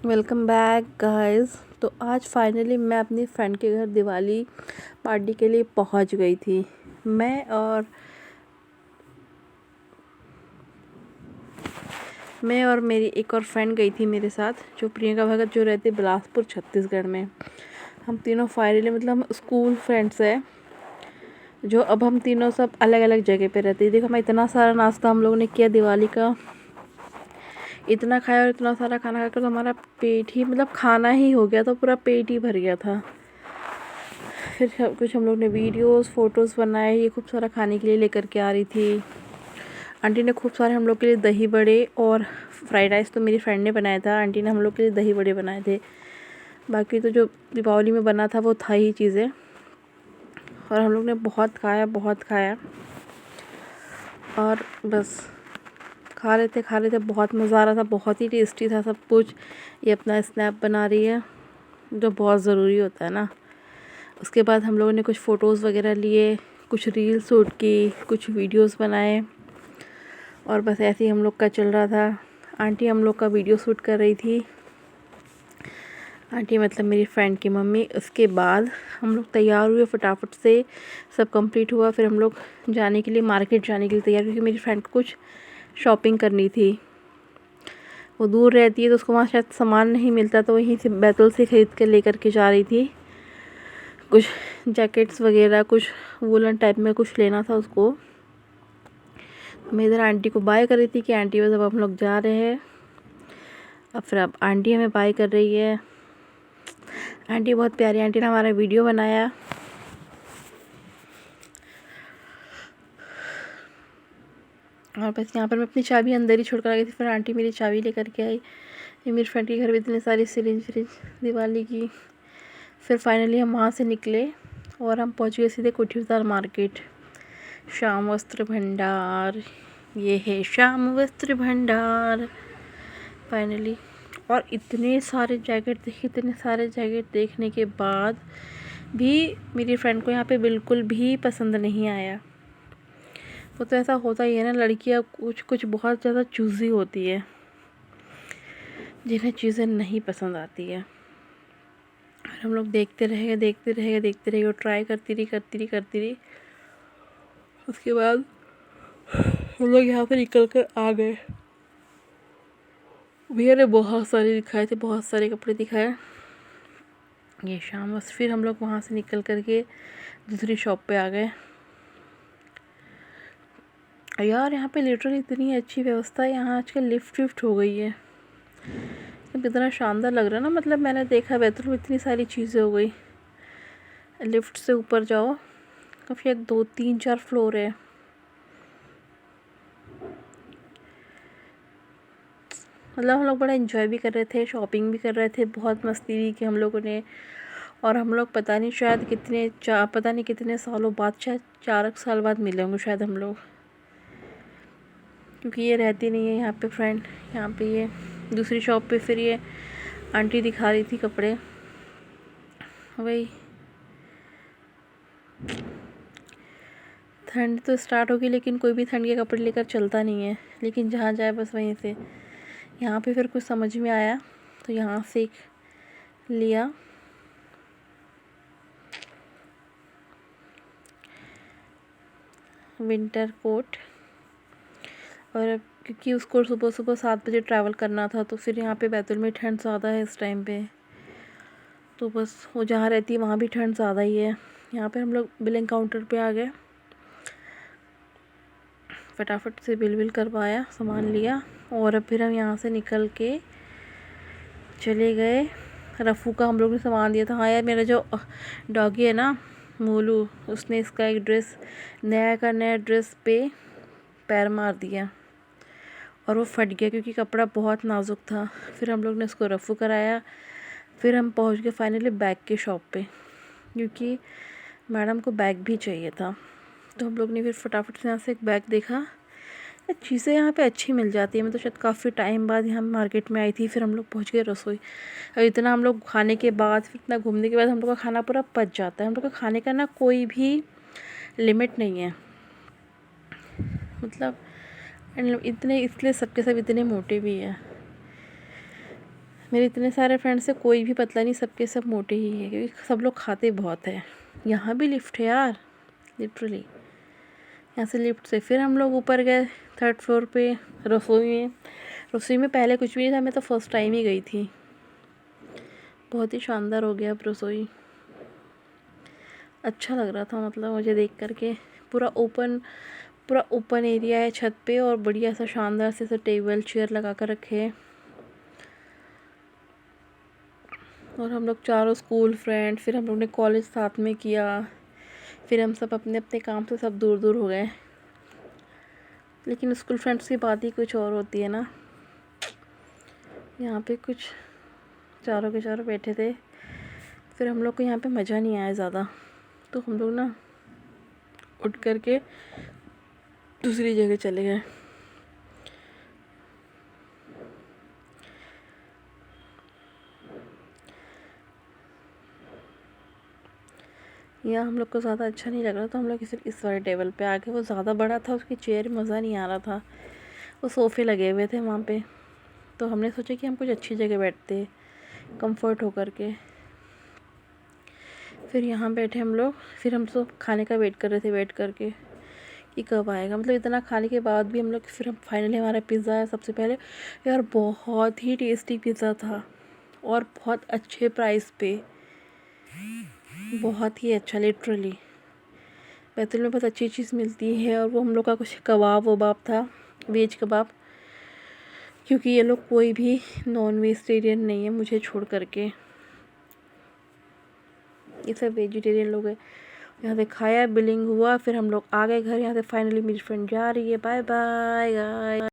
Welcome back guys. तो आज finally मैं अपनी फ्रेंड के घर दिवाली पार्टी के लिए पहुंच गई थी। मैं और मेरी एक और फ्रेंड गई थी मेरे साथ, जो प्रियंका भगत, जो रहती बिलासपुर छत्तीसगढ़ में। हम तीनों फाइनली हम स्कूल फ्रेंड्स हैं, जो अब हम तीनों सब अलग अलग जगह पे रहते हैं। देखो, मैं इतना सारा नाश्ता हम लोगों ने किया दिवाली का, इतना खाया और इतना सारा खाना खाकर तो हमारा पेट ही खाना ही हो गया था, पूरा पेट ही भर गया था। फिर सब कुछ हम लोग ने वीडियोस फ़ोटोज़ बनाए। ये खूब सारा खाने के लिए लेकर के आ रही थी। आंटी ने खूब सारे हम लोग के लिए दही बड़े और फ्राइड राइस तो मेरी फ्रेंड ने बनाया था। आंटी ने हम लोग के लिए दही बड़े बनाए थे। बाकी तो जो दीपावली में बना था वो था ही चीज़ें। और हम लोग ने बहुत खाया और बस खा रहे थे। बहुत मज़ा आ रहा था, बहुत ही टेस्टी था सब कुछ। ये अपना स्नैप बना रही है, जो बहुत ज़रूरी होता है ना। उसके बाद हम लोगों ने कुछ फ़ोटोज़ वगैरह लिए, कुछ रील्स शूट की, कुछ वीडियोस बनाए और बस ऐसे ही हम लोग का चल रहा था। आंटी हम लोग का वीडियो शूट कर रही थी, आंटी मतलब मेरी फ्रेंड की मम्मी। उसके बाद हम लोग तैयार हुए फटाफट से, सब कंप्लीट हुआ। फिर हम लोग जाने के लिए, मार्केट जाने के लिए तैयार, क्योंकि मेरी फ्रेंड को कुछ शॉपिंग करनी थी। वो दूर रहती है तो उसको वहाँ शायद सामान नहीं मिलता, तो वहीं से बैतूल से ख़रीद कर लेकर के जा रही थी। कुछ जैकेट्स वगैरह, कुछ वूलन टाइप में कुछ लेना था उसको। मैं इधर आंटी को बाय कर रही थी कि आंटी बस अब हम लोग जा रहे हैं। अब आंटी हमें बाय कर रही है। आंटी बहुत प्यारी आंटी ने हमारा वीडियो बनाया। और बस यहाँ पर मैं अपनी चाबी अंदर ही छोड़ कर आ गई थी। फिर आंटी मेरी चाबी लेकर के आई। ये मेरी फ्रेंड के घर में इतनी सारी सिरिंज दिवाली की। फिर फाइनली हम वहाँ से निकले और हम पहुँच गए सीधे कोठी बाजार मार्केट। श्याम वस्त्र भंडार, ये है श्याम वस्त्र भंडार फाइनली। और इतने सारे जैकेट देखने के बाद भी मेरी फ्रेंड को यहाँ पे बिल्कुल भी पसंद नहीं आया। वो तो ऐसा होता ही है ना, लड़कियाँ कुछ बहुत ज़्यादा चूज़ी होती है, जिन्हें चीज़ें नहीं पसंद आती है। और हम लोग देखते रहे और ट्राई करती रही। उसके बाद हम लोग यहाँ पे निकल कर आ गए। भैया ने बहुत सारे दिखाए थे, बहुत सारे कपड़े दिखाए। ये शाम बस फिर हम लोग वहाँ से निकल कर के दूसरी शॉप पे आ गए। यार यहाँ पे लिटरली इतनी अच्छी व्यवस्था है। यहाँ आजकल लिफ्ट हो गई है, कितना शानदार लग रहा है ना। मैंने देखा बैतूल में इतनी सारी चीज़ें हो गई। लिफ्ट से ऊपर जाओ, काफ़ी 2 3 4 फ्लोर है। हम लोग बड़ा एंजॉय भी कर रहे थे, शॉपिंग भी कर रहे थे, बहुत मस्ती भी की हम लोगों ने। और हम लोग पता नहीं कितने सालों बाद, शायद 4 साल बाद मिले होंगे शायद हम लोग, क्योंकि ये रहती नहीं है यहाँ पे फ्रेंड। यहाँ पे ये दूसरी शॉप पे फिर ये आंटी दिखा रही थी कपड़े। वही ठंड तो स्टार्ट होगी, लेकिन कोई भी ठंड के कपड़े लेकर चलता नहीं है, लेकिन जहाँ जाए बस वहीं से। यहाँ पे फिर कुछ समझ में आया तो यहाँ से लिया। Winter coat. और क्योंकि उसको सुबह सुबह 7 बजे ट्रैवल करना था, तो फिर यहाँ पे बैतूल में ठंड ज़्यादा है इस टाइम पे, तो बस वो जहाँ रहती है वहाँ भी ठंड ज़्यादा ही है। यहाँ पे हम लोग बिलिंग काउंटर पे आ गए, फटाफट से बिल करवाया, सामान लिया और अब फिर हम यहाँ से निकल के चले गए। रफ़ू का हम लोग ने सामान दिया था। हाँ यार, मेरा जो डॉगी है ना मोलू, उसने इसका एक ड्रेस, नया ड्रेस पे पैर मार दिया और वो फट गया, क्योंकि कपड़ा बहुत नाजुक था। फिर हम लोग ने उसको रफ़ू कराया। फिर हम पहुंच गए फाइनली बैग के शॉप पे, क्योंकि मैडम को बैग भी चाहिए था। तो हम लोग ने फिर फटाफट से यहाँ से एक बैग देखा। चीज़ें यहाँ पे अच्छी मिल जाती है। मैं तो शायद काफ़ी टाइम बाद यहाँ मार्केट में आई थी। फिर हम लोग पहुँच गए रसोई। अब इतना हम लोग खाने के बाद, फिर इतना घूमने के बाद हम लोग का खाना पूरा पच जाता है। हम लोग का खाने का ना कोई भी लिमिट नहीं है। इतने, इसलिए सबके सब इतने मोटे भी हैं। मेरे इतने सारे फ्रेंड्स से कोई भी पतला नहीं, सबके सब मोटे ही है क्योंकि सब लोग खाते बहुत है। यहाँ भी लिफ्ट है यार, लिटरली। यहाँ से लिफ्ट से फिर हम लोग ऊपर गए 3rd फ्लोर पे रसोई में पहले कुछ भी नहीं था, मैं तो फर्स्ट टाइम ही गई थी। बहुत ही शानदार हो गया अब रसोई, अच्छा लग रहा था मतलब मुझे देख करके। पूरा ओपन एरिया है छत पे और बढ़िया सा शानदार से टेबल चेयर लगा कर रखे हैं। और हम लोग चारों स्कूल फ्रेंड, फिर हम लोग ने कॉलेज साथ में किया, फिर हम सब अपने अपने काम से सब दूर दूर हो गए। लेकिन स्कूल फ्रेंड्स की बात ही कुछ और होती है ना। यहाँ पे कुछ चारों के चारों बैठे थे, फिर हम लोग को यहाँ पे मज़ा नहीं आया ज़्यादा, तो हम लोग ना उठ कर के दूसरी जगह चले गए। यहाँ हम लोग को ज़्यादा अच्छा नहीं लग रहा, तो हम लोग इस वाले टेबल पे आ गए। वो ज़्यादा बड़ा था, उसकी चेयर मज़ा नहीं आ रहा था, वो सोफ़े लगे हुए थे वहाँ पे। तो हमने सोचा कि हम कुछ अच्छी जगह बैठते, कंफर्ट हो कर के। फिर यहाँ बैठे हम लोग, फिर हम सब खाने का वेट कर रहे थे, वेट करके कि कब आएगा। मतलब इतना खाने के बाद भी हम लोग, फिर हम फाइनली हमारा पिज़्ज़ा आया सबसे पहले। यार बहुत ही टेस्टी पिज़्ज़ा था और बहुत अच्छे प्राइस पे, बहुत ही अच्छा। लिटरली बैतूल में बहुत अच्छी चीज़ मिलती है। और वो हम लोग का कुछ कबाब वबाब था, वेज कबाब, क्योंकि ये लोग कोई भी नॉन वेजिटेरियन नहीं है मुझे छोड़ करके, ये सब वेजिटेरियन लोग हैं। यहाँ से खाया, बिलिंग हुआ, फिर हम लोग आ गए घर। यहाँ से फाइनली मेरी फ्रेंड जा रही है। Bye bye guys.